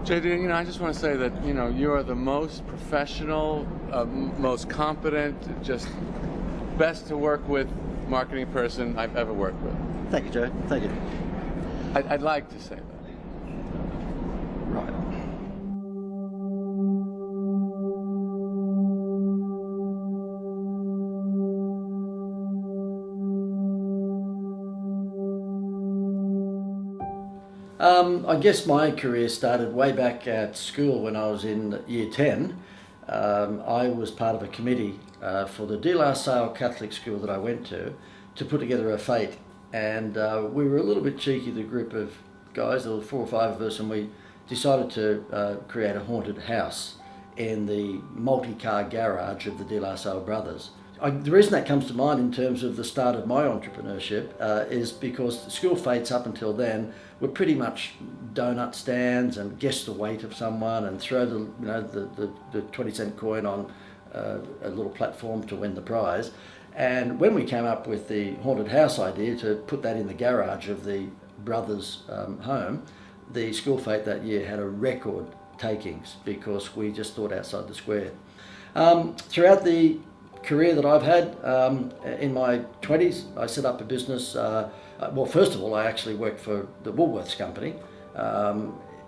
JD, I just want to say that, you are the most professional, most competent, just best to work with marketing person I've ever worked with. Thank you, Joe. Thank you. I'd like to say that. Right. I guess my career started way back at school when I was in year 10. I was part of a committee for the De La Salle Catholic school that I went to put together a fete. And we were a little bit cheeky, the group of guys, there were 4 or 5 of us, and we decided to create a haunted house in the multi-car garage of the De La Salle brothers. The reason that comes to mind in terms of the start of my entrepreneurship is because the school fetes up until then were pretty much donut stands and guess the weight of someone and throw the 20-cent coin on a little platform to win the prize. And when we came up with the haunted house idea to put that in the garage of the brothers' home, the school fete that year had a record takings because we just thought outside the square. Throughout the career that I've had, in my 20s, I set up a business. Well, first of all, I actually worked for the Woolworths company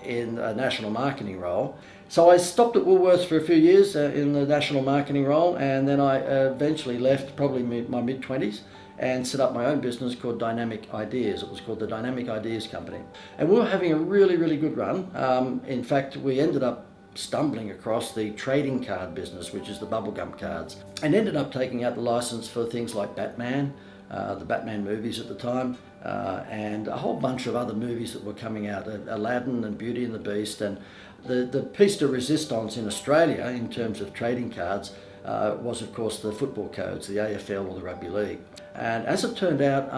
in a national marketing role. So I stopped at Woolworths for a few years in the national marketing role, and then I eventually left, probably my mid-20s, and set up my own business called Dynamic Ideas. It was called the Dynamic Ideas Company. And we were having a really, really good run. In fact, we ended up stumbling across the trading card business, which is the bubblegum cards, and ended up taking out the license for things like Batman, the Batman movies at the time, and a whole bunch of other movies that were coming out, Aladdin and Beauty and the Beast. And the piece de resistance in Australia in terms of trading cards was of course the football codes, the AFL or the Rugby League. And as it turned out,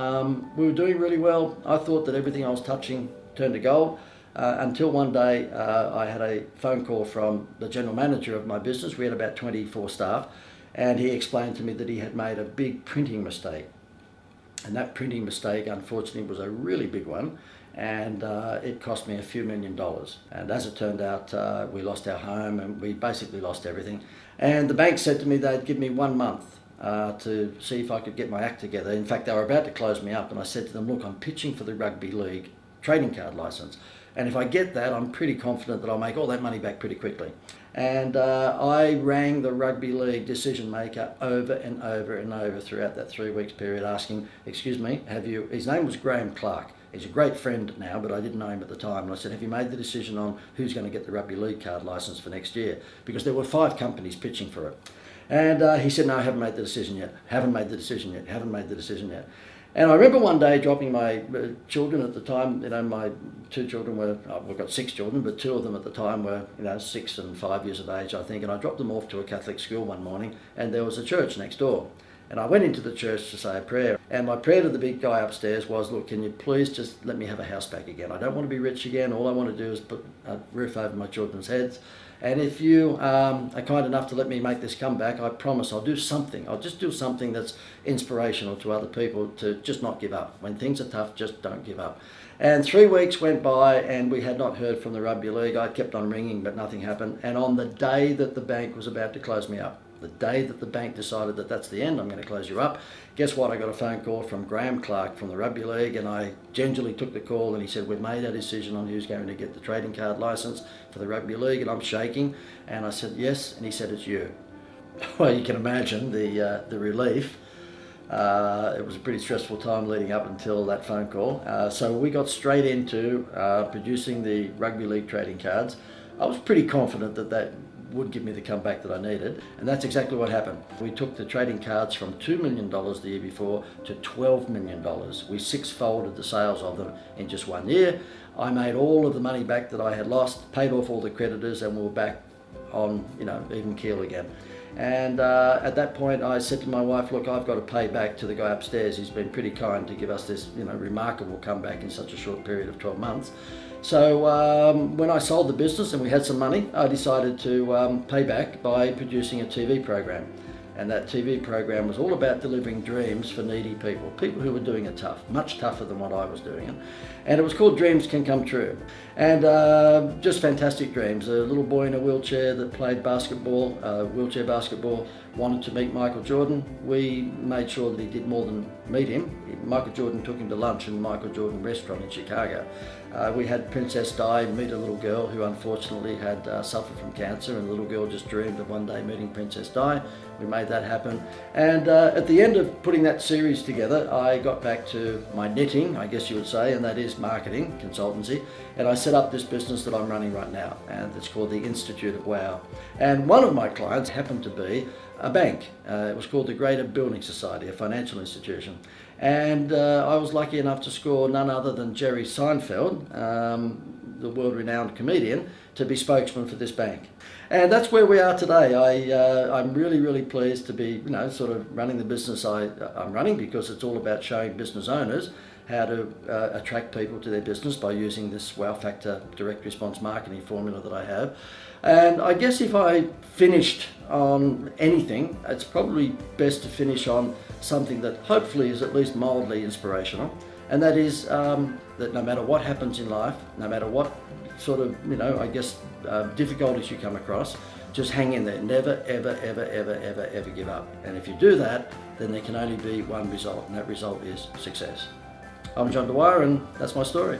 we were doing really well. I thought that everything I was touching turned to gold. Until one day I had a phone call from the general manager of my business. We had about 24 staff, and he explained to me that he had made a big printing mistake. And that printing mistake, unfortunately, was a really big one, and it cost me a few $1 million. And as it turned out, we lost our home and we basically lost everything. And the bank said to me they'd give me 1 month to see if I could get my act together. In fact, they were about to close me up, and I said to them, look, I'm pitching for the Rugby League trading card license. And if I get that, I'm pretty confident that I'll make all that money back pretty quickly. And I rang the Rugby League decision maker over and over and over throughout that 3 weeks period asking, excuse me, his name was Graham Clark. He's a great friend now, but I didn't know him at the time. And I said, have you made the decision on who's going to get the Rugby League card license for next year? Because there were 5 companies pitching for it. And he said, no, I haven't made the decision yet. Haven't made the decision yet. Haven't made the decision yet. And I remember one day dropping my children at the time. My 2 children were, we've got 6 children, but 2 of them at the time were 6 and 5 years of age, I think. And I dropped them off to a Catholic school one morning, and there was a church next door. And I went into the church to say a prayer. And my prayer to the big guy upstairs was, look, can you please just let me have a house back again? I don't want to be rich again. All I want to do is put a roof over my children's heads. And if you are kind enough to let me make this comeback, I promise I'll do something. I'll just do something that's inspirational to other people to just not give up. When things are tough, just don't give up. And 3 weeks went by and we had not heard from the Rugby League. I kept on ringing, but nothing happened. And on the day that the bank was about to close me up, the day that the bank decided that that's the end, I'm going to close you up, guess what? I got a phone call from Graham Clark from the Rugby League, and I gingerly took the call, and he said, we've made our decision on who's going to get the trading card license for the Rugby League. And I'm shaking, and I said, yes, and he said, it's you. Well, you can imagine the relief. It was a pretty stressful time leading up until that phone call. So we got straight into producing the Rugby League trading cards. I was pretty confident that that would give me the comeback that I needed, and that's exactly what happened. We took the trading cards from $2 million the year before to $12 million. We 6-folded the sales of them in just 1 year. I made all of the money back that I had lost, paid off all the creditors, and we were back on even keel again. And at that point I said to my wife, look, I've got to pay back to the guy upstairs. He's been pretty kind to give us this remarkable comeback in such a short period of 12 months. So when I sold the business and we had some money, I decided to pay back by producing a TV program. And that TV program was all about delivering dreams for needy people, people who were doing it tough, much tougher than what I was doing it. And it was called Dreams Can Come True. And just fantastic dreams. A little boy in a wheelchair that played basketball, wheelchair basketball, wanted to meet Michael Jordan. We made sure that he did more than meet him. Michael Jordan took him to lunch in the Michael Jordan restaurant in Chicago. We had Princess Di meet a little girl who unfortunately had suffered from cancer, and the little girl just dreamed of one day meeting Princess Di. We made that happen. And at the end of putting that series together, I got back to my knitting, I guess you would say, and that is marketing, consultancy. And I set up this business that I'm running right now, and it's called the Institute of Wow. And one of my clients happened to be a bank. It was called the Greater Building Society, a financial institution. And I was lucky enough to score none other than Jerry Seinfeld, the world-renowned comedian, to be spokesman for this bank. And that's where we are today. I'm really, really pleased to be, sort of running the business I'm running, because it's all about showing business owners how to attract people to their business by using this wow factor direct response marketing formula that I have. And I guess if I finished on anything, it's probably best to finish on something that hopefully is at least mildly inspirational. And that is that no matter what happens in life, no matter what sort of, difficulties you come across, just hang in there. Never, ever, ever, ever, ever, ever give up. And if you do that, then there can only be one result, and that result is success. I'm John Dwyer, and that's my story.